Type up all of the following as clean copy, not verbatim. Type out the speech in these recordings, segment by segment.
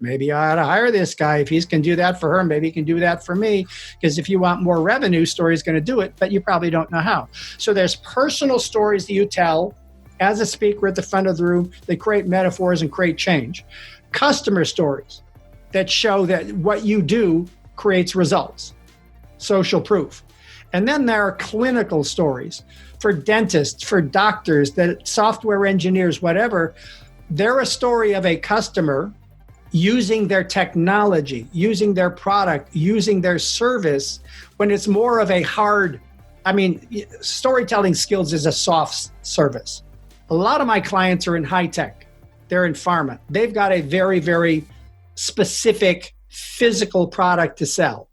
Maybe I ought to hire this guy. If he can do that for her, maybe he can do that for me. Because if you want more revenue, Story's going to do it, but you probably don't know how. So there's personal stories that you tell as a speaker at the front of the room. They create metaphors and create change. Customer stories that show that what you do creates results. Social proof. And then there are clinical stories for dentists, for doctors, that software engineers, whatever. They're a story of a customer using their technology, using their product, using their service, when it's more of a hard, storytelling skills is a soft service. A lot of my clients are in high tech. They're in pharma. They've got a very, very specific physical product to sell.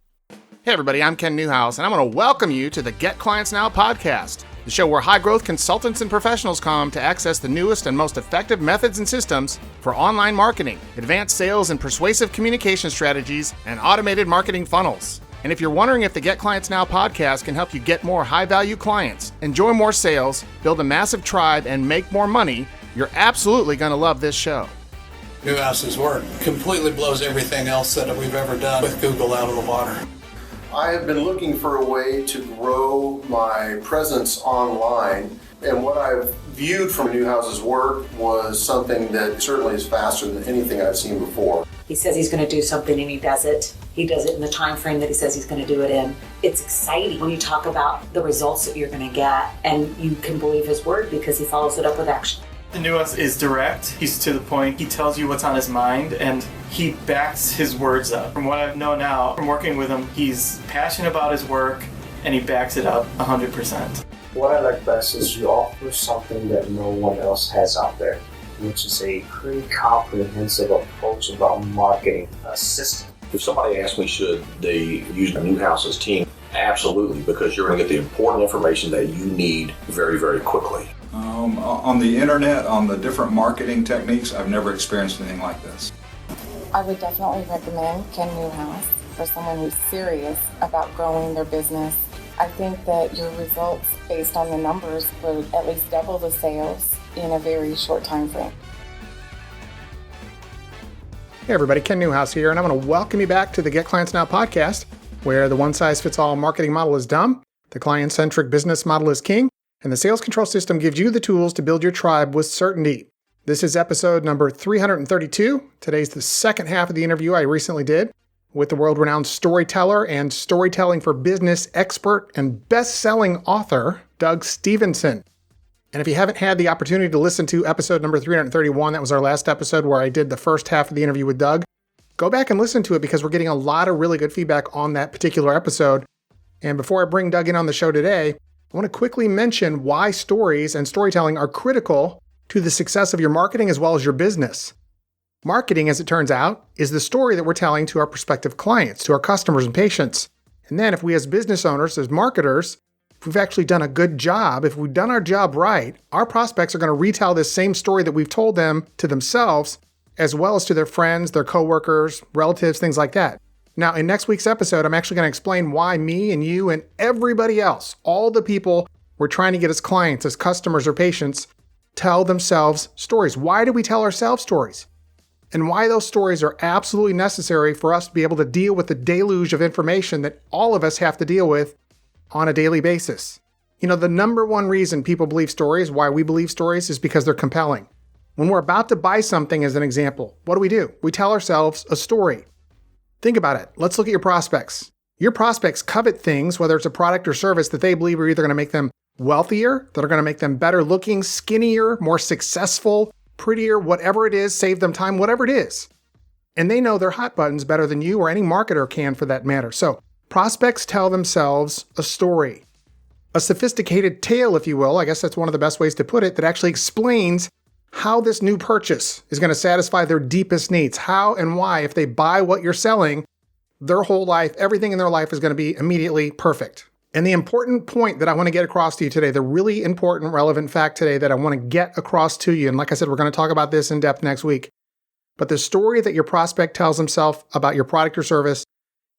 Hey everybody, I'm Ken Newhouse, and I'm going to welcome you to the Get Clients Now podcast, the show where high-growth consultants and professionals come to access the newest and most effective methods and systems for online marketing, advanced sales and persuasive communication strategies, and automated marketing funnels. And if you're wondering if the Get Clients Now podcast can help you get more high-value clients, enjoy more sales, build a massive tribe, and make more money, you're absolutely going to love this show. Newhouse's work completely blows everything else that we've ever done with Google out of the water. I have been looking for a way to grow my presence online, and what I've viewed from Newhouse's work was something that certainly is faster than anything I've seen before. He says he's going to do something and he does it. He does it in the time frame that he says he's going to do it in. It's exciting when you talk about the results that you're going to get, and you can believe his word because he follows it up with action. Newhouse is direct, he's to the point, he tells you what's on his mind, and he backs his words up. From what I know now, from working with him, he's passionate about his work, and he backs it up 100%. What I like best is you offer something that no one else has out there, which is a pretty comprehensive approach about marketing a system. If somebody asks me, should they use Newhouse's team? Absolutely, because you're going to get the important information that you need very, very quickly. On the internet, on the different marketing techniques, I've never experienced anything like this. I would definitely recommend Ken Newhouse for someone who's serious about growing their business. I think that your results based on the numbers would at least double the sales in a very short time frame. Hey everybody, Ken Newhouse here, and I'm going to welcome you back to the Get Clients Now podcast, where the one-size-fits-all marketing model is dumb, the client-centric business model is king, and the sales control system gives you the tools to build your tribe with certainty. This is episode number 332. Today's the second half of the interview I recently did with the world-renowned storyteller and storytelling for business expert and best-selling author, Doug Stevenson. And if you haven't had the opportunity to listen to episode number 331, that was our last episode where I did the first half of the interview with Doug, go back and listen to it because we're getting a lot of really good feedback on that particular episode. And before I bring Doug in on the show today, I want to quickly mention why stories and storytelling are critical to the success of your marketing as well as your business. Marketing, as it turns out, is the story that we're telling to our prospective clients, to our customers and patients. And then if we as business owners, as marketers, if we've actually done a good job, if we've done our job right, our prospects are going to retell this same story that we've told them to themselves, as well as to their friends, their coworkers, relatives, things like that. Now, in next week's episode, I'm actually going to explain why me and you and everybody else, all the people we're trying to get as clients, as customers or patients, tell themselves stories. Why do we tell ourselves stories? And why those stories are absolutely necessary for us to be able to deal with the deluge of information that all of us have to deal with on a daily basis. You know, the number one reason people believe stories, why we believe stories, is because they're compelling. When we're about to buy something, as an example, what do? We tell ourselves a story. Think about it. Let's look at your prospects. Your prospects covet things, whether it's a product or service, that they believe are either going to make them wealthier, that are going to make them better looking, skinnier, more successful, prettier, whatever it is, save them time, whatever it is. And they know their hot buttons better than you or any marketer can for that matter. So prospects tell themselves a story, a sophisticated tale, if you will. I guess that's one of the best ways to put it, that actually explains how this new purchase is going to satisfy their deepest needs, how and why, if they buy what you're selling, their whole life, everything in their life is going to be immediately perfect. And the important point that I want to get across to you today, the really important, relevant fact today that I want to get across to you, and like I said, we're going to talk about this in depth next week, but the story that your prospect tells himself about your product or service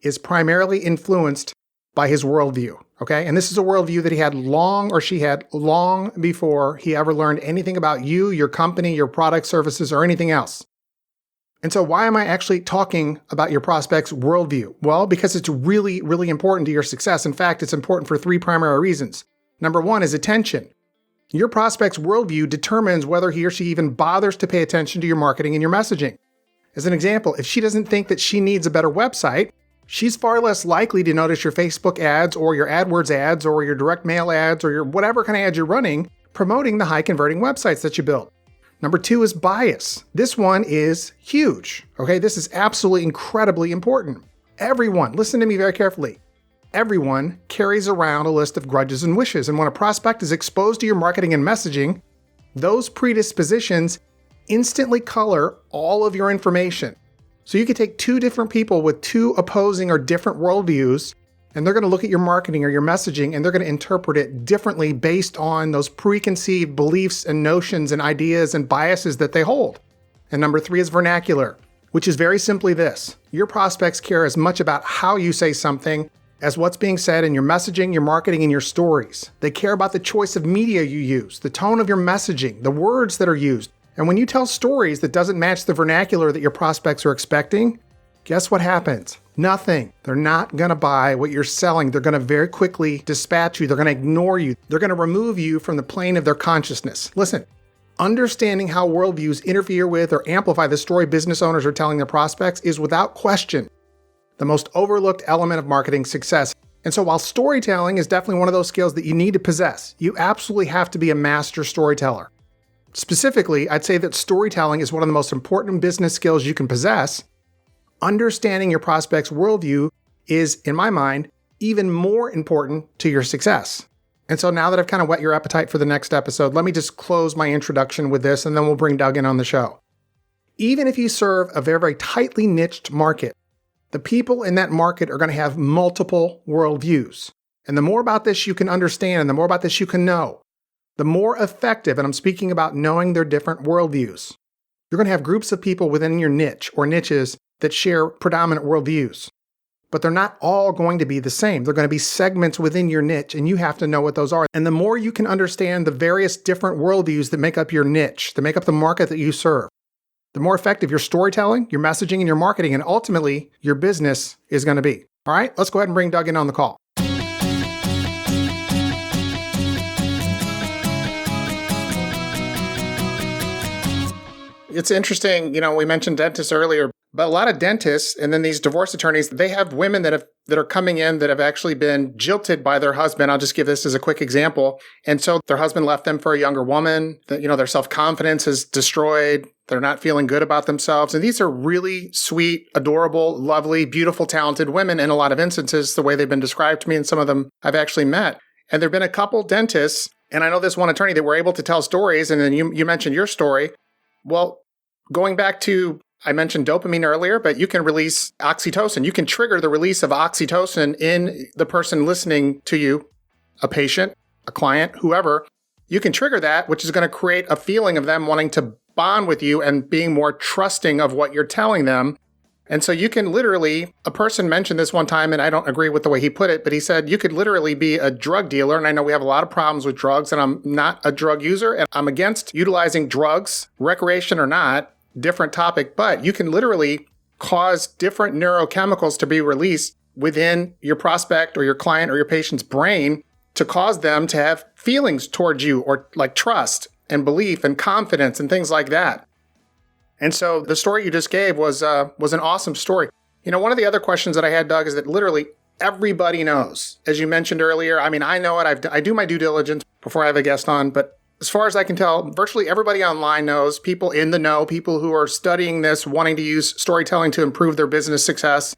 is primarily influenced by his worldview, okay? And this is a worldview that he had she had long before he ever learned anything about you, your company, your product, services, or anything else. And so why am I actually talking about your prospect's worldview? Well, because it's really, really important to your success. In fact, it's important for 3 primary reasons. Number 1 is attention. Your prospect's worldview determines whether he or she even bothers to pay attention to your marketing and your messaging. As an example, if she doesn't think that she needs a better website, she's far less likely to notice your Facebook ads or your AdWords ads or your direct mail ads or your whatever kind of ads you're running promoting the high converting websites that you build. Number 2 is bias. This one is huge. Okay, this is absolutely incredibly important. Everyone, listen to me very carefully. Everyone carries around a list of grudges and wishes. And when a prospect is exposed to your marketing and messaging, those predispositions instantly color all of your information. So you could take 2 different people with 2 opposing or different worldviews, and they're going to look at your marketing or your messaging and they're going to interpret it differently based on those preconceived beliefs and notions and ideas and biases that they hold. And number 3 is vernacular, which is very simply this. Your prospects care as much about how you say something as what's being said in your messaging, your marketing, and your stories. They care about the choice of media you use, the tone of your messaging, the words that are used. And when you tell stories that doesn't match the vernacular that your prospects are expecting, guess what happens? Nothing. They're not going to buy what you're selling. They're going to very quickly dispatch you. They're going to ignore you. They're going to remove you from the plane of their consciousness. Listen, understanding how worldviews interfere with or amplify the story business owners are telling their prospects is without question the most overlooked element of marketing success. And so while storytelling is definitely one of those skills that you need to possess, you absolutely have to be a master storyteller. Specifically, I'd say that storytelling is one of the most important business skills you can possess. Understanding your prospect's worldview is, in my mind, even more important to your success. And so now that I've kind of whet your appetite for the next episode, let me just close my introduction with this, and then we'll bring Doug in on the show. Even if you serve a very, very tightly niched market, the people in that market are going to have multiple worldviews. And the more about this you can understand, and the more about this you can know, the more effective, and I'm speaking about knowing their different worldviews. You're going to have groups of people within your niche or niches that share predominant worldviews. But they're not all going to be the same. They're going to be segments within your niche, and you have to know what those are. And the more you can understand the various different worldviews that make up your niche, that make up the market that you serve, the more effective your storytelling, your messaging, and your marketing, and ultimately your business is going to be. All right, let's go ahead and bring Doug in on the call. It's interesting, we mentioned dentists earlier, but a lot of dentists and then these divorce attorneys, they have women that are coming in that have actually been jilted by their husband. I'll just give this as a quick example. And so their husband left them for a younger woman. Their self-confidence is destroyed. They're not feeling good about themselves. And these are really sweet, adorable, lovely, beautiful, talented women in a lot of instances, the way they've been described to me, and some of them I've actually met. And there have been a couple dentists, and I know this one attorney that were able to tell stories, and then you mentioned your story. Well, going back to, I mentioned dopamine earlier, but you can release oxytocin. You can trigger the release of oxytocin in the person listening to you, a patient, a client, whoever. You can trigger that, which is going to create a feeling of them wanting to bond with you and being more trusting of what you're telling them. And so you can literally, a person mentioned this one time, and I don't agree with the way he put it, but he said you could literally be a drug dealer. And I know we have a lot of problems with drugs, and I'm not a drug user, and I'm against utilizing drugs, recreation or not, different topic, but you can literally cause different neurochemicals to be released within your prospect or your client or your patient's brain to cause them to have feelings towards you, or like trust and belief and confidence and things like that. And so the story you just gave was an awesome story. One of the other questions that I had, Doug, is that literally everybody knows. As you mentioned earlier, I know it. I do my due diligence before I have a guest on, but as far as I can tell, virtually everybody online knows, people in the know, people who are studying this, wanting to use storytelling to improve their business success,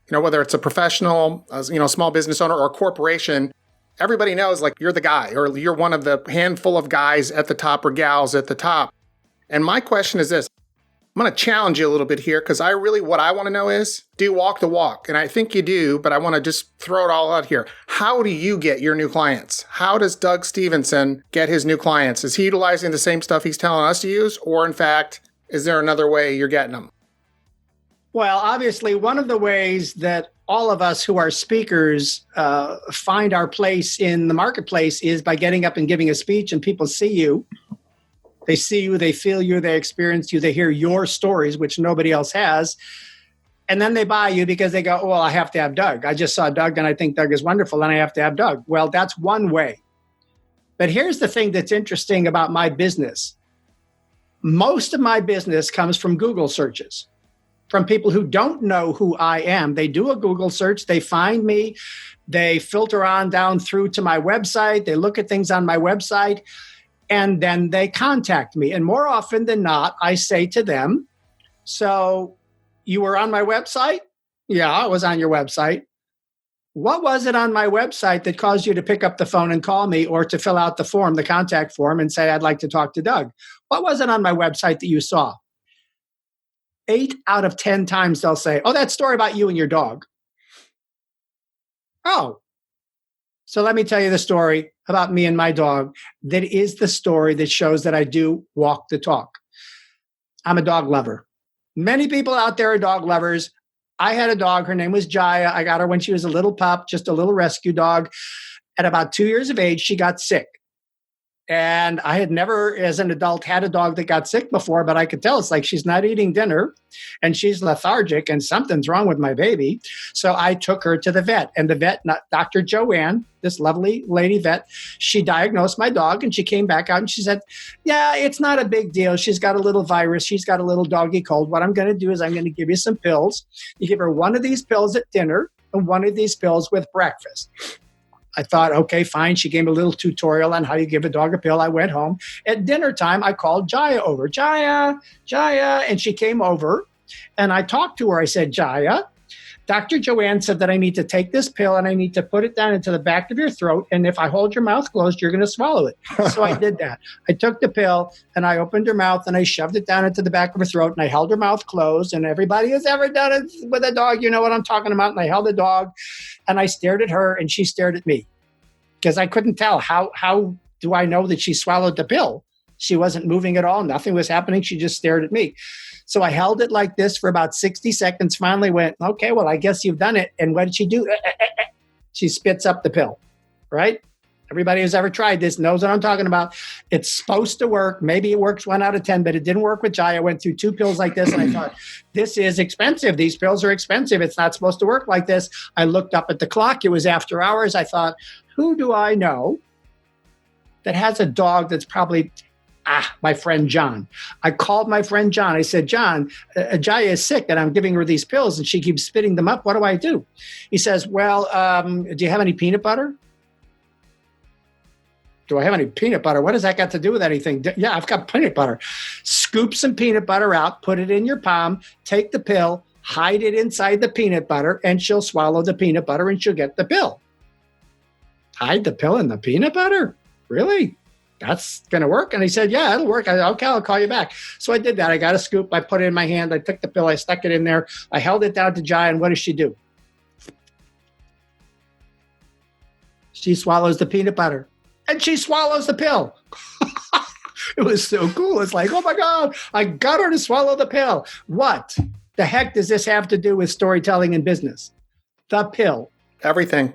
whether it's a professional, small business owner or a corporation, everybody knows like you're the guy, or you're one of the handful of guys at the top or gals at the top. And my question is this. I'm going to challenge you a little bit here, because what I want to know is, do you walk the walk? And I think you do, but I want to just throw it all out here. How do you get your new clients? How does Doug Stevenson get his new clients? Is he utilizing the same stuff he's telling us to use? Or in fact, is there another way you're getting them? Well, obviously, one of the ways that all of us who are speakers find our place in the marketplace is by getting up and giving a speech, and people see you. They see you, they feel you, they experience you, they hear your stories, which nobody else has. And then they buy you because they go, well, I have to have Doug. I just saw Doug and I think Doug is wonderful and I have to have Doug. Well, that's one way. But here's the thing that's interesting about my business. Most of my business comes from Google searches, from people who don't know who I am. They do a Google search, they find me, they filter on down through to my website, they look at things on my website, and then they contact me. And more often than not, I say to them, so you were on my website? Yeah, I was on your website. What was it on my website that caused you to pick up the phone and call me, or to fill out the form, the contact form, and say, I'd like to talk to Doug? What was it on my website that you saw? 8 out of 10 times they'll say, oh, that story about you and your dog. Oh, so let me tell you the story about me and my dog. That is the story that shows that I do walk the talk. I'm a dog lover. Many people out there are dog lovers. I had a dog. Her name was Jaya. I got her when she was a little pup, just a little rescue dog. At about 2 years of age, she got sick. And I had never, as an adult, had a dog that got sick before, but I could tell it's like she's not eating dinner and she's lethargic and something's wrong with my baby. So I took her to the vet, and the vet, Dr. Joanne, this lovely lady vet, she diagnosed my dog and she came back out and she said, yeah, it's not a big deal. She's got a little virus. She's got a little doggy cold. What I'm going to do is I'm going to give you some pills. You give her one of these pills at dinner and one of these pills with breakfast. I thought, okay, fine. She gave me a little tutorial on how you give a dog a pill. I went home. At dinner time, I called Jaya over. Jaya. And she came over and I talked to her. I said, Jaya, Dr. Joanne said that I need to take this pill and I need to put it down into the back of your throat. And if I hold your mouth closed, you're going to swallow it. So I did that. I took the pill and I opened her mouth and I shoved it down into the back of her throat and I held her mouth closed. And everybody who's ever done it with a dog, you know what I'm talking about. And I held the dog and I stared at her and she stared at me because I couldn't tell. How do I know that she swallowed the pill? She wasn't moving at all. Nothing was happening. She just stared at me. So I held it like this for about 60 seconds, finally went, okay, well, I guess you've done it. And what did she do? She spits up the pill, right? Everybody who's ever tried this knows what I'm talking about. It's supposed to work. Maybe it works 1 out of 10, but it didn't work with Jaya. I went through 2 pills like this and I thought, this is expensive. These pills are expensive. It's not supposed to work like this. I looked up at the clock. It was after hours. I thought, who do I know that has a dog that's probably my friend John. I called my friend John. I said, John, Jaya is sick and I'm giving her these pills and she keeps spitting them up. What do I do? He says, well, do you have any peanut butter? Do I have any peanut butter? What does that got to do with anything? Yeah, I've got peanut butter. Scoop some peanut butter out, put it in your palm, take the pill, hide it inside the peanut butter, and she'll swallow the peanut butter and she'll get the pill. Hide the pill in the peanut butter? Really? That's going to work? And he said, yeah, it'll work. I said, okay, I'll call you back. So I did that. I got a scoop. I put it in my hand. I took the pill. I stuck it in there. I held it down to Jai. And what does she do? She swallows the peanut butter. And she swallows the pill. It was so cool. It's like, oh, my God, I got her to swallow the pill. What the heck does this have to do with storytelling and business? The pill. Everything.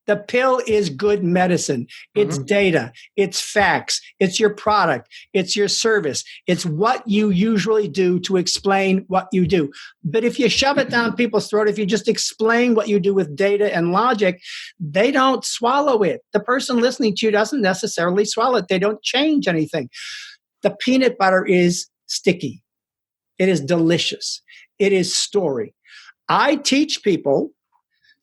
The pill is good medicine. It's data. It's facts. It's your product. It's your service. It's what you usually do to explain what you do. But if you shove it down people's throat, if you just explain what you do with data and logic, they don't swallow it. The person listening to you doesn't necessarily swallow it. They don't change anything. The peanut butter is sticky. It is delicious. It is story. I teach people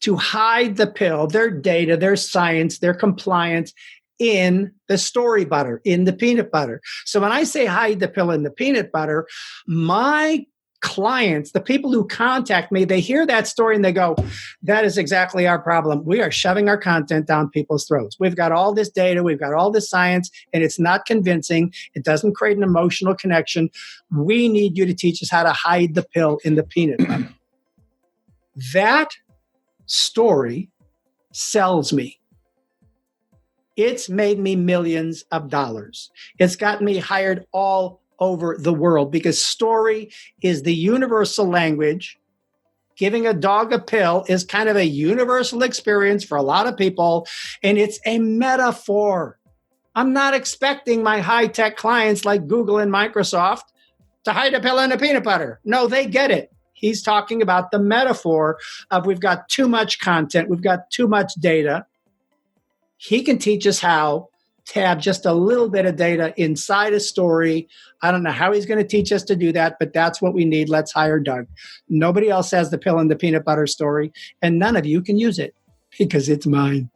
to hide the pill, their data, their science, their compliance in the story butter, in the peanut butter. So when I say hide the pill in the peanut butter, my clients, the people who contact me, they hear that story and they go, that is exactly our problem. We are shoving our content down people's throats. We've got all this data, we've got all this science, and it's not convincing. It doesn't create an emotional connection. We need you to teach us how to hide the pill in the peanut butter. That story sells me. It's made me millions of dollars. It's gotten me hired all over the world because story is the universal language. Giving a dog a pill is kind of a universal experience for a lot of people, and it's a metaphor. I'm not expecting my high-tech clients like Google and Microsoft to hide a pill in a peanut butter. No, they get it. He's talking about the metaphor of we've got too much content, we've got too much data. He can teach us how to have just a little bit of data inside a story. I don't know how he's going to teach us to do that, but that's what we need. Let's hire Doug. Nobody else has the pill in the peanut butter story, and none of you can use it because it's mine.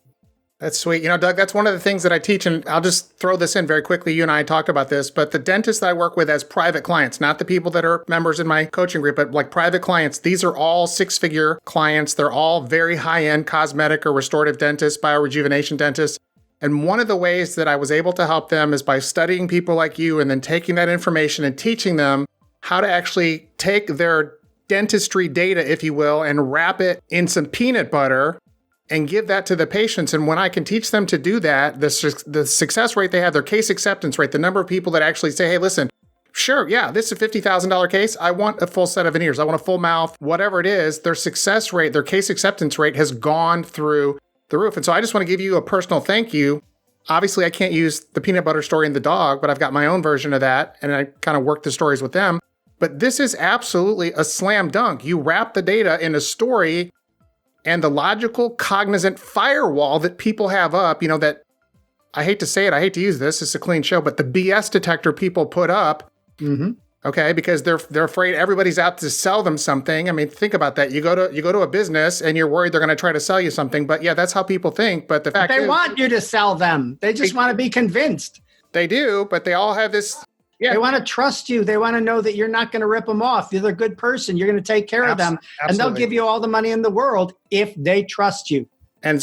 That's sweet. Doug, that's one of the things that I teach, and I'll just throw this in very quickly. You and I talked about this, but the dentists that I work with as private clients, not the people that are members in my coaching group, but like private clients, these are all six-figure clients. They're all very high-end cosmetic or restorative dentists, biorejuvenation dentists. And one of the ways that I was able to help them is by studying people like you and then taking that information and teaching them how to actually take their dentistry data, if you will, and wrap it in some peanut butter and give that to the patients. And when I can teach them to do that, the success rate they have, their case acceptance rate, the number of people that actually say, hey, listen, sure, yeah, this is a $50,000 case. I want a full set of veneers. I want a full mouth, whatever it is, their success rate, their case acceptance rate has gone through the roof. And so I just want to give you a personal thank you. Obviously, I can't use the peanut butter story and the dog, but I've got my own version of that, and I kind of work the stories with them. But this is absolutely a slam dunk. You wrap the data in a story, and the logical, cognizant firewall that people have up, that, I hate to say it, I hate to use this, it's a clean show, but the BS detector people put up, okay, because they're afraid everybody's out to sell them something. I mean, think about that. You go to a business and you're worried they're going to try to sell you something, but yeah, that's how people think. But the fact is, they want you to sell them. They just want to be convinced. They do, but they all have this. Yeah. They want to trust you. They want to know that you're not going to rip them off. You're a good person. You're going to take care of them. Absolutely. And they'll give you all the money in the world if they trust you. And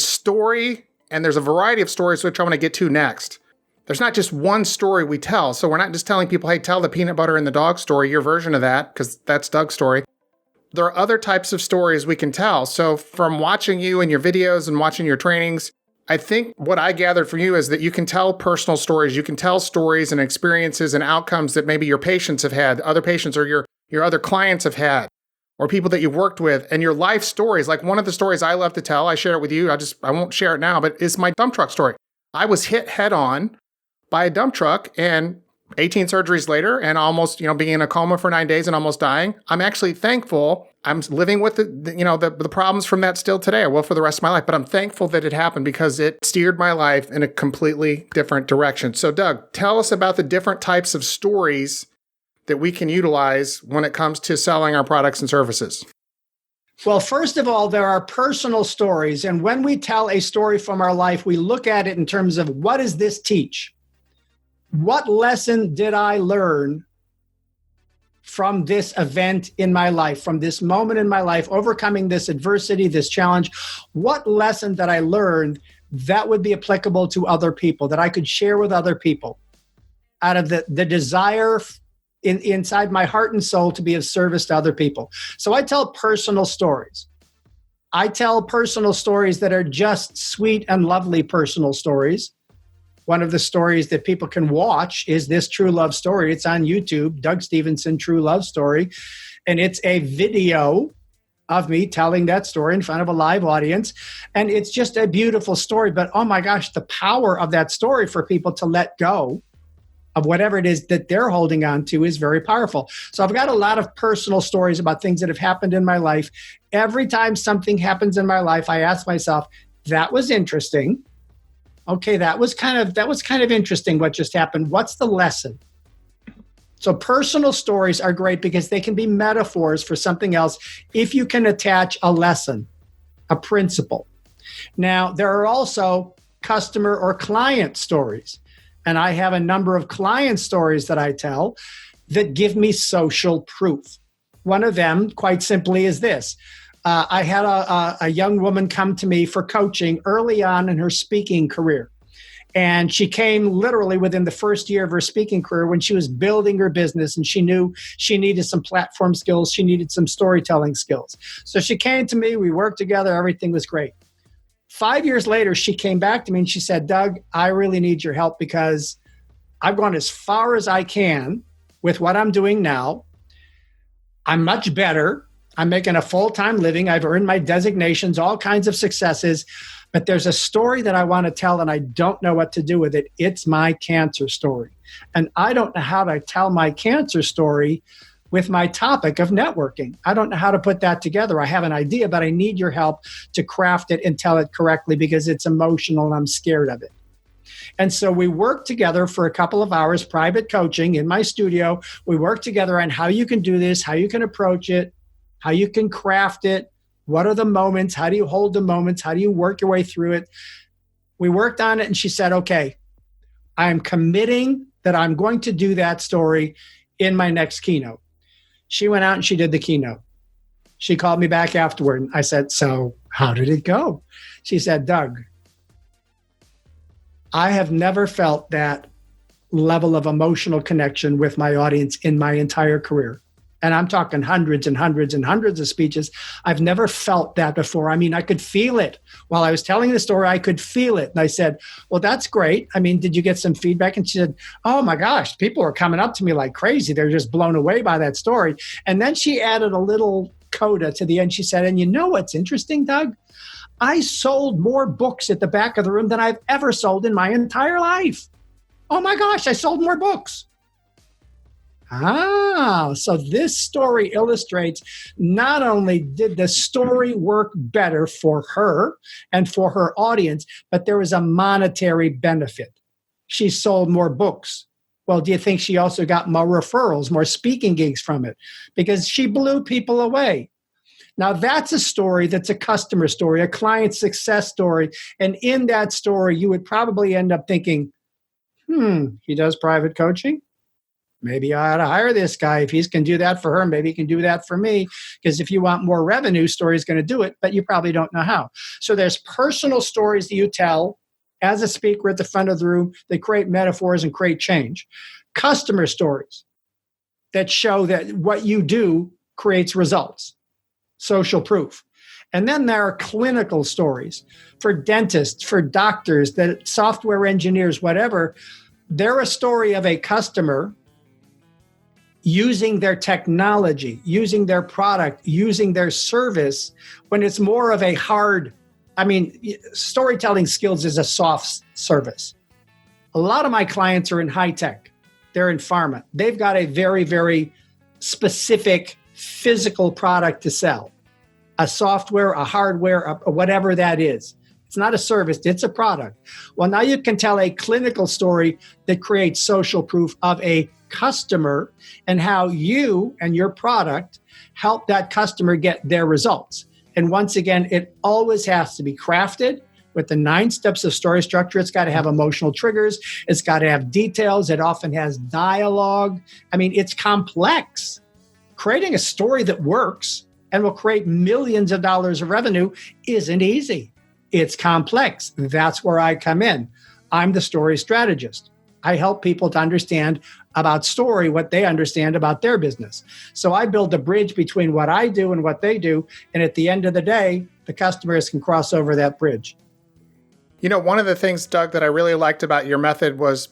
there's a variety of stories which I want to get to next. There's not just one story we tell. So we're not just telling people, hey, tell the peanut butter and the dog story, your version of that, because that's Doug's story. There are other types of stories we can tell. So from watching you and your videos and watching your trainings, I think what I gathered from you is that you can tell personal stories. You can tell stories and experiences and outcomes that maybe your patients have had, other patients or your other clients have had, or people that you've worked with, and your life stories. Like one of the stories I love to tell, I share it with you. I won't share it now, but it's my dump truck story. I was hit head on by a dump truck, and 18 surgeries later, and almost, being in a coma for 9 days and almost dying. I'm actually thankful. I'm living with the problems from that still today. I will for the rest of my life, but I'm thankful that it happened because it steered my life in a completely different direction. So Doug, tell us about the different types of stories that we can utilize when it comes to selling our products and services. Well, first of all, there are personal stories. And when we tell a story from our life, we look at it in terms of what does this teach? What lesson did I learn from this event in my life, from this moment in my life, overcoming this adversity, this challenge? What lesson that I learned that would be applicable to other people, that I could share with other people out of the desire inside my heart and soul to be of service to other people? So I tell personal stories. I tell personal stories that are just sweet and lovely personal stories. One of the stories that people can watch is this True Love Story. It's on YouTube, Doug Stevenson True Love Story. And it's a video of me telling that story in front of a live audience. And it's just a beautiful story. But oh my gosh, the power of that story for people to let go of whatever it is that they're holding on to is very powerful. So I've got a lot of personal stories about things that have happened in my life. Every time something happens in my life, I ask myself, that was interesting. Okay, that was kind of interesting what just happened. What's the lesson? So personal stories are great because they can be metaphors for something else if you can attach a lesson, a principle. Now, there are also customer or client stories. And I have a number of client stories that I tell that give me social proof. One of them, quite simply, is this. I had a young woman come to me for coaching early on in her speaking career. And she came literally within the first year of her speaking career when she was building her business, and she knew she needed some platform skills. She needed some storytelling skills. So she came to me, we worked together, everything was great. 5 years later, she came back to me and she said, Doug, I really need your help because I've gone as far as I can with what I'm doing now. I'm much better. I'm making a full-time living. I've earned my designations, all kinds of successes, but there's a story that I want to tell and I don't know what to do with it. It's my cancer story. And I don't know how to tell my cancer story with my topic of networking. I don't know how to put that together. I have an idea, but I need your help to craft it and tell it correctly because it's emotional and I'm scared of it. And so we worked together for a couple of hours, private coaching in my studio. We worked together on how you can do this, how you can approach it, how you can craft it. What are the moments? How do you hold the moments? How do you work your way through it? We worked on it and she said, okay, I'm committing that I'm going to do that story in my next keynote. She went out and she did the keynote. She called me back afterward. And I said, so how did it go? She said, Doug, I have never felt that level of emotional connection with my audience in my entire career. And I'm talking hundreds and hundreds and hundreds of speeches. I've never felt that before. I mean, I could feel it. While I was telling the story, I could feel it. And I said, well, that's great. I mean, did you get some feedback? And she said, oh my gosh, people are coming up to me like crazy. They're just blown away by that story. And then she added a little coda to the end. She said, and you know what's interesting, Doug? I sold more books at the back of the room than I've ever sold in my entire life. Oh my gosh, I sold more books. So this story illustrates not only did the story work better for her and for her audience, but there was a monetary benefit. She sold more books. Well, do you think she also got more referrals, more speaking gigs from it? Because she blew people away. Now, that's a story that's a customer story, a client success story. And in that story, you would probably end up thinking, he does private coaching? Maybe I ought to hire this guy. If he can do that for her, maybe he can do that for me. Because if you want more revenue, story's going to do it, but you probably don't know how. So there's personal stories that you tell as a speaker at the front of the room that create metaphors and create change. Customer stories that show that what you do creates results. Social proof. And then there are clinical stories for dentists, for doctors, that software engineers, whatever. They're a story of a customer using their technology, using their product, using their service when it's more of a hard, storytelling skills is a soft service. A lot of my clients are in high tech. They're in pharma. They've got a very, very specific physical product to sell. A software, a hardware, a whatever that is. It's not a service, it's a product. Well, now you can tell a clinical story that creates social proof of a customer and how you and your product help that customer get their results. And once again, it always has to be crafted with the 9 steps of story structure. It's got to have emotional triggers. It's got to have details. It often has dialogue. It's complex. Creating a story that works and will create millions of dollars of revenue isn't easy. It's complex. That's where I come in. I'm the story strategist. I help people to understand about story what they understand about their business. So I build a bridge between what I do and what they do. And at the end of the day, the customers can cross over that bridge. You know, one of the things, Doug, that I really liked about your method was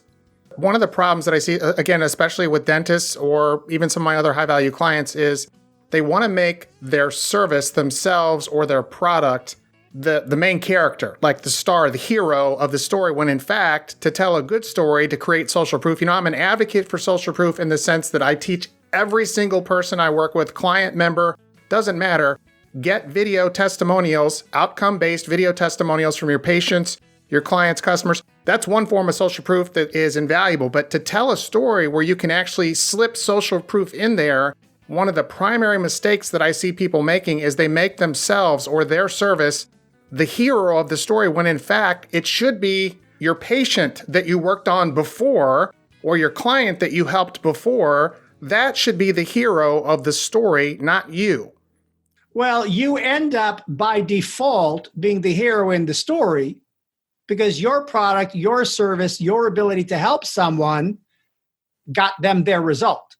one of the problems that I see, again, especially with dentists or even some of my other high-value clients, is they want to make their service themselves or their product the main character, like the star, the hero of the story, when in fact, to tell a good story, to create social proof, I'm an advocate for social proof in the sense that I teach every single person I work with, client, member, doesn't matter, get video testimonials, outcome-based video testimonials from your patients, your clients, customers. That's one form of social proof that is invaluable. But to tell a story where you can actually slip social proof in there, one of the primary mistakes that I see people making is they make themselves or their service the hero of the story, when in fact, it should be your patient that you worked on before or your client that you helped before. That should be the hero of the story, not you. Well, you end up by default being the hero in the story because your product, your service, your ability to help someone got them their result.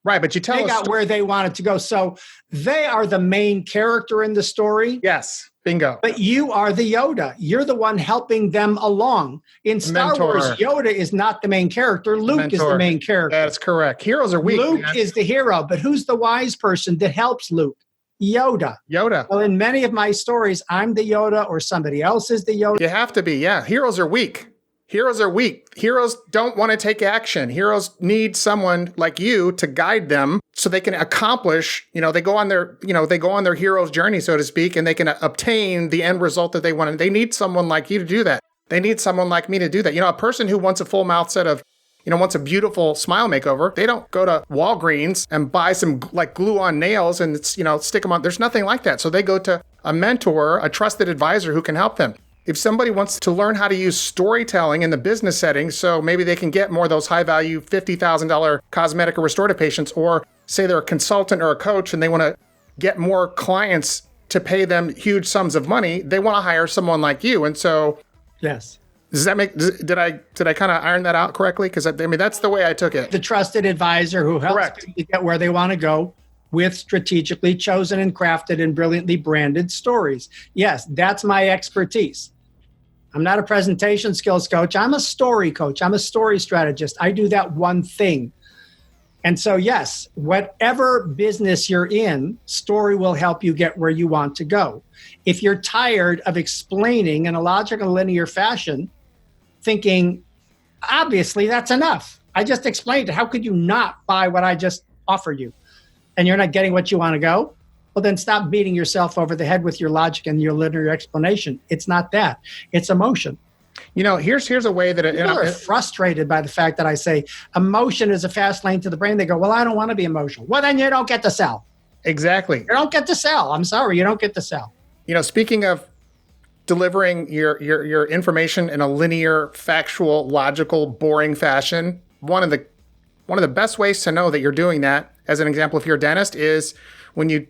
Right, but you tell they got where they wanted to go. So they are the main character in the story. Yes, bingo. But you are the Yoda. You're the one helping them along. In Star Wars, Yoda is not the main character. Luke is the main character. That's correct. Heroes are weak. Luke is the hero, but who's the wise person that helps Luke? Yoda. Yoda. Well, in many of my stories, I'm the Yoda or somebody else is the Yoda. You have to be, yeah. Heroes are weak. Heroes are weak. Heroes don't want to take action. Heroes need someone like you to guide them so they can accomplish, they go on their hero's journey, so to speak, and they can obtain the end result that they want. And they need someone like you to do that. They need someone like me to do that. A person who wants a full mouth set of, wants a beautiful smile makeover, they don't go to Walgreens and buy some glue on nails and stick them on. There's nothing like that. So they go to a mentor, a trusted advisor who can help them. If somebody wants to learn how to use storytelling in the business setting, so maybe they can get more of those high value $50,000 cosmetic or restorative patients, or say they're a consultant or a coach and they want to get more clients to pay them huge sums of money, they want to hire someone like you. And so, yes. Does that did I kind of iron that out correctly? Because that's the way I took it. The trusted advisor who helps people get where they want to go with strategically chosen and crafted and brilliantly branded stories. Yes, that's my expertise. I'm not a presentation skills coach. I'm a story coach. I'm a story strategist. I do that one thing. And so, yes, whatever business you're in, story will help you get where you want to go. If you're tired of explaining in a logical, linear fashion, thinking, obviously, that's enough. I just explained it. How could you not buy what I just offered you? And you're not getting what you want to go? Well, then stop beating yourself over the head with your logic and your linear explanation. It's not that. It's emotion. Here's a way that people are frustrated by the fact that I say emotion is a fast lane to the brain. They go, well, I don't want to be emotional. Well, then you don't get to sell. Exactly. You don't get to sell. I'm sorry, you don't get to sell. Speaking of delivering your information in a linear, factual, logical, boring fashion, one of the best ways to know that you're doing that, as an example, if you're a dentist, is when you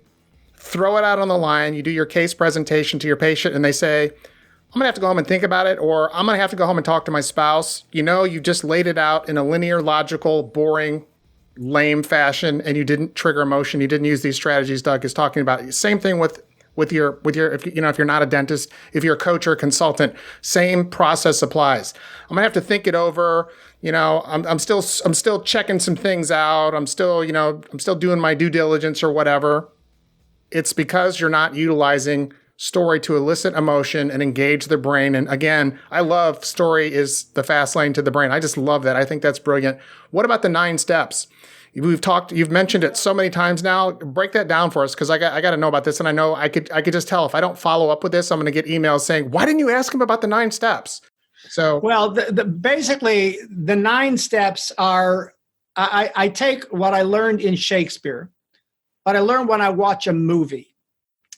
throw it out on the line, you do your case presentation to your patient, and they say, I'm going to have to go home and think about it, or I'm going to have to go home and talk to my spouse. You just laid it out in a linear, logical, boring, lame fashion, and you didn't trigger emotion. You didn't use these strategies Doug is talking about. Same thing with your if you're not a dentist, if you're a coach or a consultant, same process applies. I'm going to have to think it over. I'm still checking some things out. I'm still doing my due diligence or whatever. It's because you're not utilizing story to elicit emotion and engage the brain. And again, I love story is the fast lane to the brain. I just love that. I think that's brilliant. What about the 9 steps? You've mentioned it so many times now. Break that down for us, because I got to know about this. And I know I could just tell if I don't follow up with this, I'm going to get emails saying, why didn't you ask him about the 9 steps? So, well, basically the 9 steps are, I take what I learned in Shakespeare, what I learned when I watch a movie.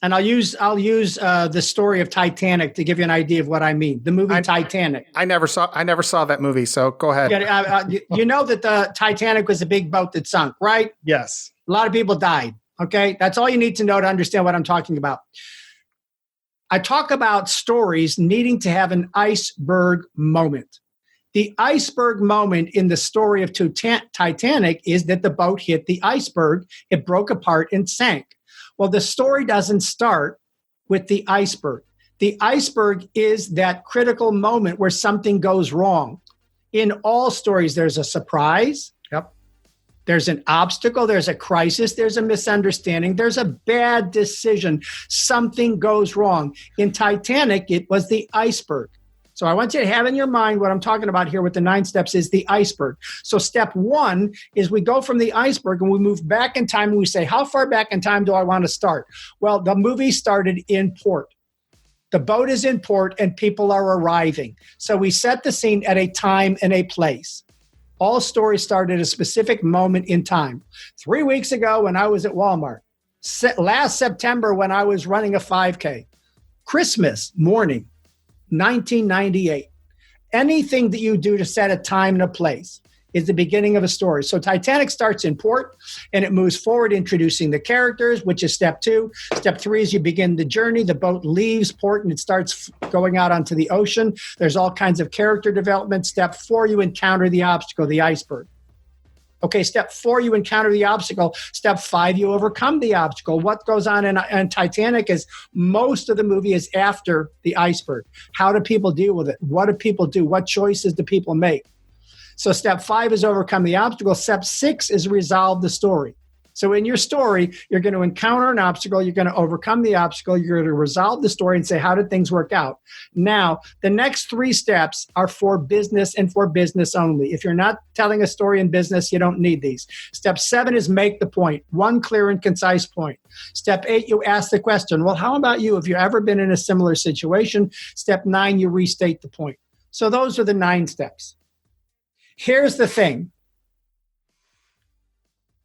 And I'll use the story of Titanic to give you an idea of what I mean. The movie Titanic. I never saw that movie, so go ahead. You know that the Titanic was a big boat that sunk, right? Yes. A lot of people died. Okay, that's all you need to know to understand what I'm talking about. I talk about stories needing to have an iceberg moment. The iceberg moment in the story of Titanic is that the boat hit the iceberg, it broke apart and sank. Well, the story doesn't start with the iceberg. The iceberg is that critical moment where something goes wrong. In all stories, there's a surprise. Yep. There's an obstacle. There's a crisis. There's a misunderstanding. There's a bad decision. Something goes wrong. In Titanic, it was the iceberg. So I want you to have in your mind what I'm talking about here with the 9 steps is the iceberg. So step 1 is we go from the iceberg and we move back in time and we say, how far back in time do I want to start? Well, the movie started in port. The boat is in port and people are arriving. So we set the scene at a time and a place. All stories start at a specific moment in time. 3 weeks ago when I was at Walmart. Last September when I was running a 5K. Christmas morning. 1998. Anything that you do to set a time and a place is the beginning of a story. So Titanic starts in port and it moves forward introducing the characters, which is step 2. Step 3 is you begin the journey. The boat leaves port and it starts going out onto the ocean. There's all kinds of character development. Step 4, you encounter the obstacle, the iceberg. Okay, step 4, you encounter the obstacle. Step 5, you overcome the obstacle. What goes on in Titanic is most of the movie is after the iceberg. How do people deal with it? What do people do? What choices do people make? So step 5 is overcome the obstacle. Step 6 is resolve the story. So in your story, you're going to encounter an obstacle, you're going to overcome the obstacle, you're going to resolve the story and say, how did things work out? Now, the next 3 steps are for business and for business only. If you're not telling a story in business, you don't need these. Step 7 is make the point, one clear and concise point. Step 8, you ask the question, well, how about you? Have you ever been in a similar situation? Step 9, you restate the point. So those are the 9 steps. Here's the thing.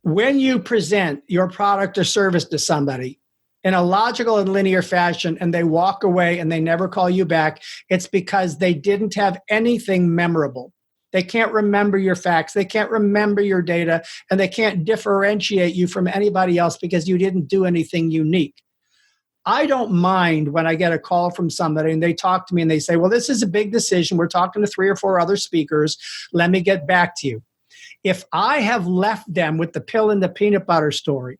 When you present your product or service to somebody in a logical and linear fashion and they walk away and they never call you back, it's because they didn't have anything memorable. They can't remember your facts, they can't remember your data, and they can't differentiate you from anybody else because you didn't do anything unique. I don't mind when I get a call from somebody and they talk to me and they say, well, this is a big decision. We're talking to 3 or 4 other speakers. Let me get back to you. If I have left them with the pill and the peanut butter story,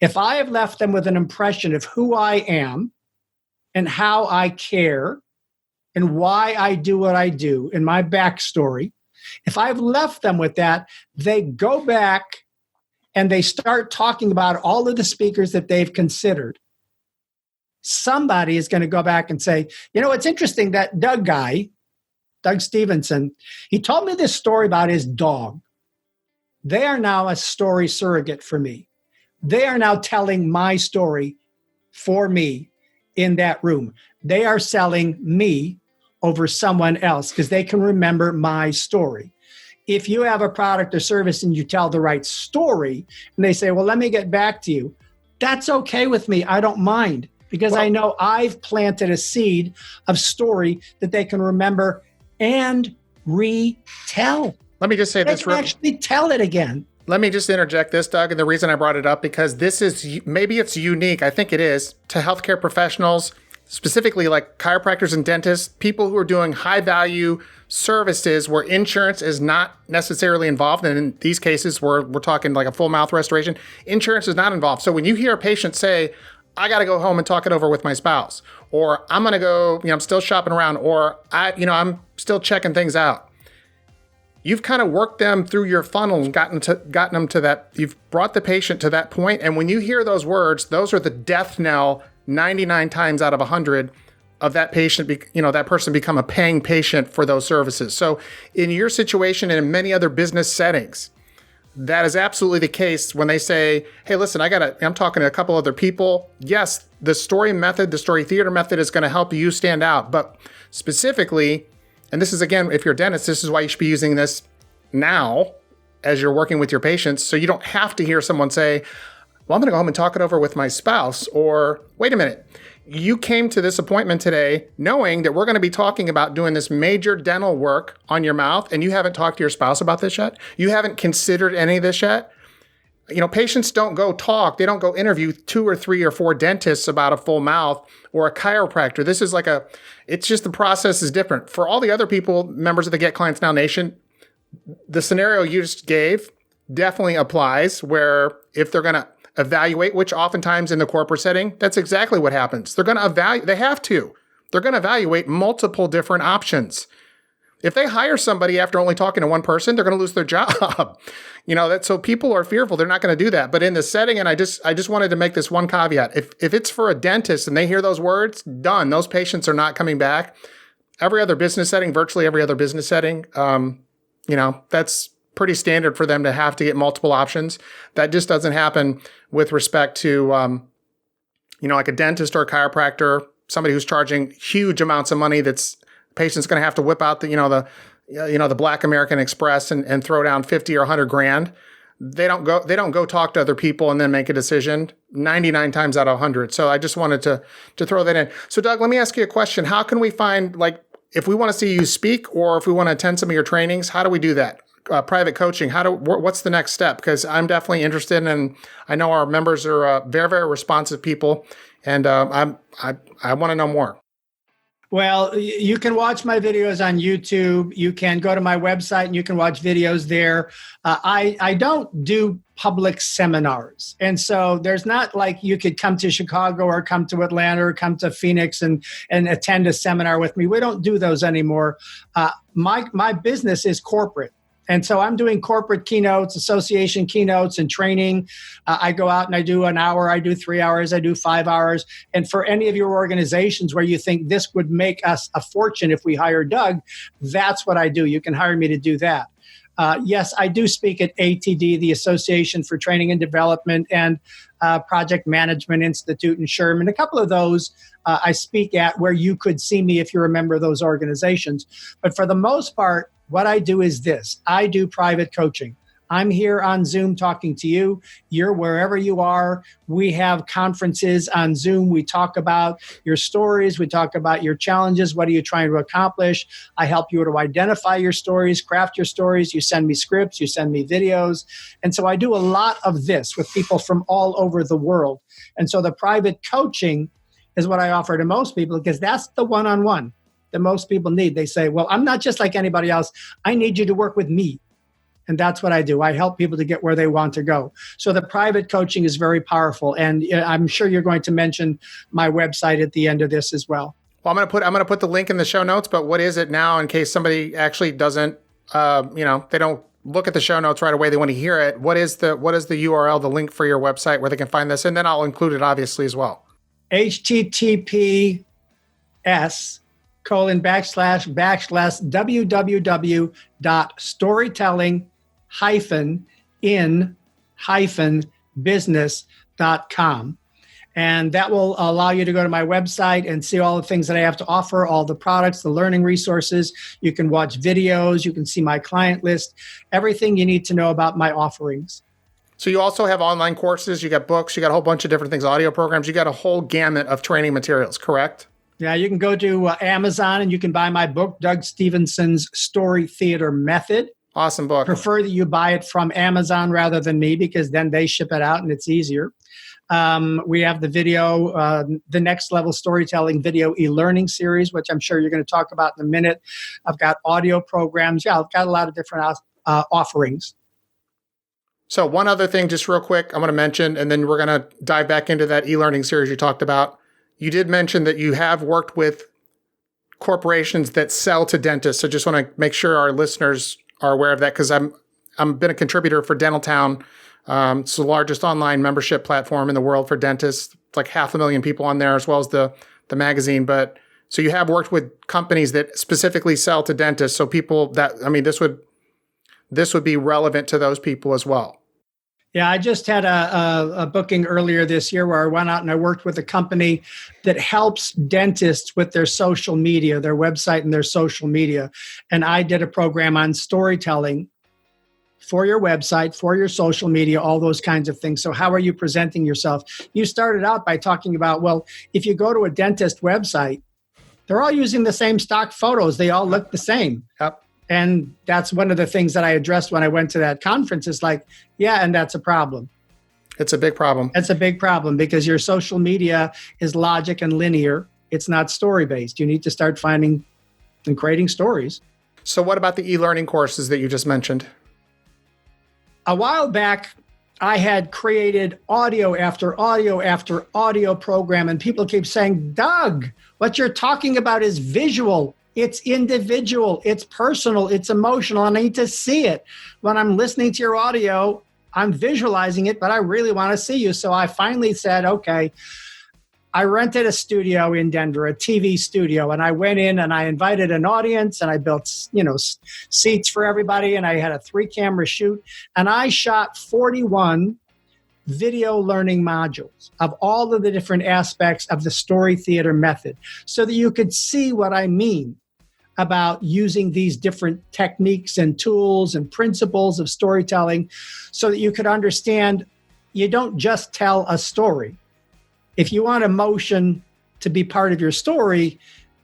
if I have left them with an impression of who I am and how I care and why I do what I do in my backstory, if I've left them with that, they go back and they start talking about all of the speakers that they've considered. Somebody is going to go back and say, you know, it's interesting that Doug Stevenson, he told me this story about his dog. They are now a story surrogate for me. They are now telling my story for me in that room. They are selling me over someone else because they can remember my story. If you have a product or service and you tell the right story and they say, well, let me get back to you, that's okay with me. I don't mind because I know I've planted a seed of story that they can remember and retell. Let me just say this. They can actually tell it again. Let me just interject this, Doug, and the reason I brought it up, because this is, maybe it's unique, I think it is, to healthcare professionals, specifically like chiropractors and dentists, people who are doing high value services where insurance is not necessarily involved. And in these cases, we're talking like a full mouth restoration. Insurance is not involved. So when you hear a patient say, I got to go home and talk it over with my spouse, or I'm going to go, I'm still shopping around, or I'm still checking things out. You've kind of worked them through your funnel and gotten them to that. You've brought the patient to that point. And when you hear those words, those are the death knell 99 times out of 100 of that patient, that person become a paying patient for those services. So in your situation and in many other business settings, that is absolutely the case when they say, hey, listen, I'm talking to a couple other people. Yes, the story method, the story theater method is going to help you stand out. But specifically, and this is, again, if you're a dentist, this is why you should be using this now as you're working with your patients. So you don't have to hear someone say, well, I'm going to go home and talk it over with my spouse. Or, wait a minute, you came to this appointment today knowing that we're going to be talking about doing this major dental work on your mouth, and you haven't talked to your spouse about this yet? You haven't considered any of this yet? Patients don't go talk. They don't go interview 2 or 3 or 4 dentists about a full mouth or a chiropractor. This is it's just the process is different. For all the other people, members of the Get Clients Now Nation, the scenario you just gave definitely applies, where if they're going to evaluate, which oftentimes in the corporate setting, that's exactly what happens. They're going to evaluate. They're going to evaluate multiple different options. If they hire somebody after only talking to one person, they're going to lose their job. So people are fearful. They're not going to do that. But in the setting, and I just wanted to make this one caveat. If it's for a dentist and they hear those words, done. Those patients are not coming back. Every other business setting, virtually every other business setting, that's pretty standard for them to have to get multiple options. That just doesn't happen with respect to, like a dentist or a chiropractor, somebody who's charging huge amounts of money. Patient's going to have to whip out the Black American Express and throw down 50 or 100 grand. They don't go talk to other people and then make a decision 99 times out of 100. So I just wanted to throw that in. So Doug, let me ask you a question. How can we find, if we want to see you speak or if we want to attend some of your trainings, how do we do that? Private coaching, what's the next step? Because I'm definitely interested, and I know our members are very, very responsive people, and I want to know more. Well, you can watch my videos on YouTube. You can go to my website and you can watch videos there. I don't do public seminars. And so there's not like you could come to Chicago or come to Atlanta or come to Phoenix and attend a seminar with me. We don't do those anymore. My business is corporate. And so I'm doing corporate keynotes, association keynotes, and training. I go out and I do an hour, I do 3 hours, I do 5 hours. And for any of your organizations where you think this would make us a fortune if we hire Doug, that's what I do. You can hire me to do that. Yes, I do speak at ATD, the Association for Training and Development, and Project Management Institute in Sherman. A couple of those I speak at where you could see me if you're a member of those organizations. But for the most part, what I do is this. I do private coaching. I'm here on Zoom talking to you. You're wherever you are. We have conferences on Zoom. We talk about your stories. We talk about your challenges. What are you trying to accomplish? I help you to identify your stories, craft your stories. You send me scripts. You send me videos. And so I do a lot of this with people from all over the world. And so the private coaching is what I offer to most people because that's the one-on-one that most people need. They say, well, I'm not just like anybody else. I need you to work with me. And that's what I do. I help people to get where they want to go. So the private coaching is very powerful. And I'm sure you're going to mention my website at the end of this as well. Well, I'm going to put the link in the show notes, but what is it now in case somebody actually doesn't, they don't look at the show notes right away. They want to hear it. What is the URL, the link for your website where they can find this? And then I'll include it obviously as well. https://www.storytelling-in-business.com. And that will allow you to go to my website and see all the things that I have to offer, all the products, the learning resources. You can watch videos. You can see my client list, everything you need to know about my offerings. So you also have online courses, you got books, you got a whole bunch of different things, audio programs, you got a whole gamut of training materials, correct? Yeah, you can go to Amazon and you can buy my book, Doug Stevenson's Story Theater Method. Awesome book. Prefer that you buy it from Amazon rather than me because then they ship it out and it's easier. We have the video, the Next Level Storytelling video e-learning series, which I'm sure you're going to talk about in a minute. I've got audio programs. Yeah, I've got a lot of different offerings. So one other thing, just real quick, I'm going to mention, and then we're going to dive back into that e-learning series you talked about. You did mention that you have worked with corporations that sell to dentists. So just want to make sure our listeners are aware of that because I'm been a contributor for Dentaltown. It's the largest online membership platform in the world for dentists. It's like 500,000 people on there, as well as the magazine. But so you have worked with companies that specifically sell to dentists. So people that, this would be relevant to those people as well. Yeah, I just had a booking earlier this year where I went out and I worked with a company that helps dentists with their social media, their website and their social media. And I did a program on storytelling for your website, for your social media, all those kinds of things. So how are you presenting yourself? You started out by talking about, well, if you go to a dentist website, they're all using the same stock photos. They all look the same. Yep. And that's one of the things that I addressed when I went to that conference is like, yeah, and that's a problem. It's a big problem. It's a big problem because your social media is logic and linear. It's not story-based. You need to start finding and creating stories. So what about the e-learning courses that you just mentioned? A while back, I had created audio after audio after audio program, and people keep saying, Doug, what you're talking about is visual. It's individual, it's personal, it's emotional, and I need to see it. When I'm listening to your audio, I'm visualizing it, but I really want to see you. So I finally said, okay, I rented a studio in Denver, a TV studio, and I went in and I invited an audience and I built, seats for everybody, and I had a 3-camera shoot, and I shot 41 video learning modules of all of the different aspects of the story theater method so that you could see what I mean about using these different techniques and tools and principles of storytelling so that you could understand you don't just tell a story. If you want emotion to be part of your story,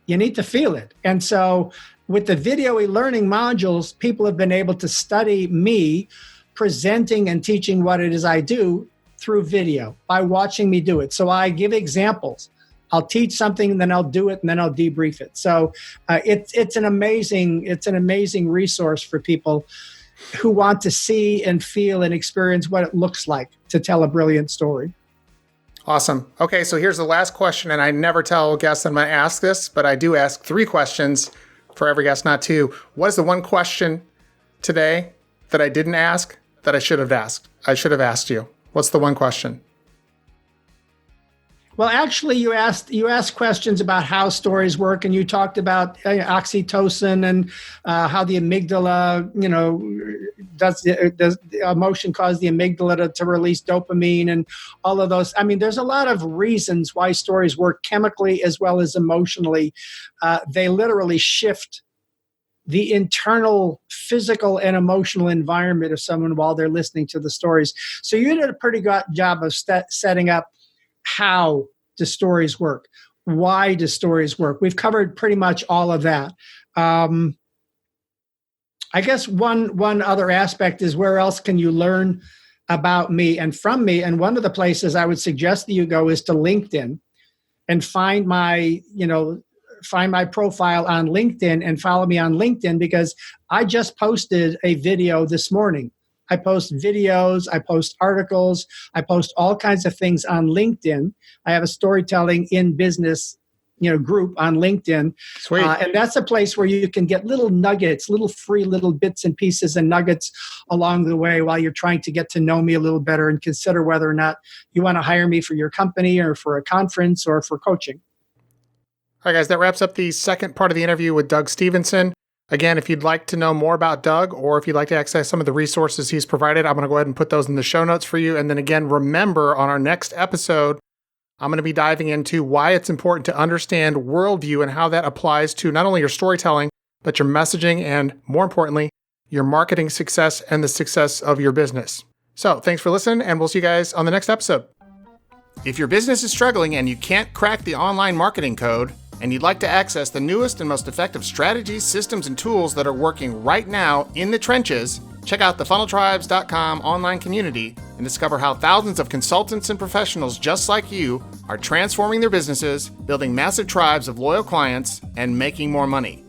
you need to feel it. And so with the video e-learning modules, people have been able to study me presenting and teaching what it is I do through video by watching me do it. So I give examples. I'll teach something, and then I'll do it, and then I'll debrief it. So it's an amazing resource for people who want to see and feel and experience what it looks like to tell a brilliant story. Awesome. Okay, so here's the last question, and I never tell guests I'm going to ask this, but I do ask 3 questions for every guest, not 2. What is the one question today that I didn't ask that I should have asked? I should have asked you. What's the one question? Well, actually, you asked questions about how stories work, and you talked about oxytocin and how the amygdala, does the emotion cause the amygdala to release dopamine and all of those. I mean, there's a lot of reasons why stories work chemically as well as emotionally. They literally shift the internal physical and emotional environment of someone while they're listening to the stories. So you did a pretty good job of setting up how do stories work? Why do stories work? We've covered pretty much all of that. I guess one other aspect is where else can you learn about me and from me? And one of the places I would suggest that you go is to LinkedIn and find my profile on LinkedIn and follow me on LinkedIn, because I just posted a video this morning. I post videos, I post articles, I post all kinds of things on LinkedIn. I have a storytelling in business, group on LinkedIn. Sweet. And that's a place where you can get little nuggets, little bits and pieces and nuggets along the way while you're trying to get to know me a little better and consider whether or not you want to hire me for your company or for a conference or for coaching. All right, guys, that wraps up the second part of the interview with Doug Stevenson. Again, if you'd like to know more about Doug, or if you'd like to access some of the resources he's provided, I'm going to go ahead and put those in the show notes for you. And then again, remember, on our next episode, I'm going to be diving into why it's important to understand worldview and how that applies to not only your storytelling, but your messaging and, more importantly, your marketing success and the success of your business. So thanks for listening, and we'll see you guys on the next episode. If your business is struggling and you can't crack the online marketing code, and you'd like to access the newest and most effective strategies, systems, and tools that are working right now in the trenches, check out the funneltribes.com online community and discover how thousands of consultants and professionals just like you are transforming their businesses, building massive tribes of loyal clients, and making more money.